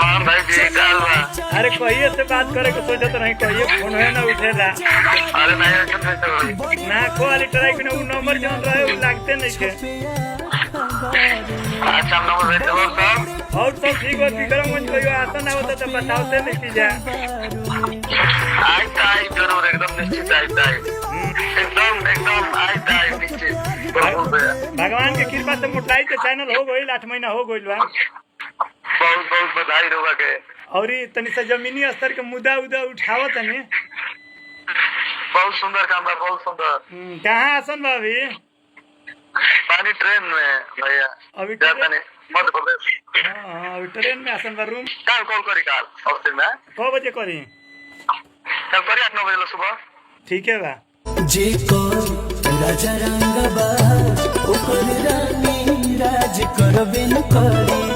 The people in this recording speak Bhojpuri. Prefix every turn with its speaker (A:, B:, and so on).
A: मान भाई जी काल बा।
B: अरे कहिए से बात करे के सोचत रही, कहिए फोन है ना उठेला।
A: अरे नहीं ऐसा कैसे होई?
B: ना कॉल ट्राई के वो नंबर जौन रहे वो लागते नहीं के।
A: अच्छा हम नंबर भेज देबो सब।
B: और सब ठीक हो, विक्रम मंच कोई आता ना होता तो बताओते नहीं की जा।
A: आई जरूर एकदम निश्चित आई एकदम एकदम आई निश्चित।
B: भगवान के कृपा से मोटाई के चैनल हो गई, 8 महीना हो गई बा।
A: बहुत बहुत बधाई रोगा के।
B: और तनी से जमीनी स्तर के मुद्दा उदा उठावत है।
A: बहुत सुंदर काम बा, बहुत सुंदर।
B: कहाँ आसन बा अभी?
A: पानी ट्रेन में भैया
B: अभी
A: जाता नहीं मध्य प्रदेश।
B: हाँ अभी ट्रेन में आसन बा। रूम
A: कॉल करी काल ऑफिस में
B: कौ बजे करी?
A: कल करी 8-9 बजे सुबह।
B: ठीक है बा।
C: जे को राजा रंग बा ओकर रानी राज करबे न करी।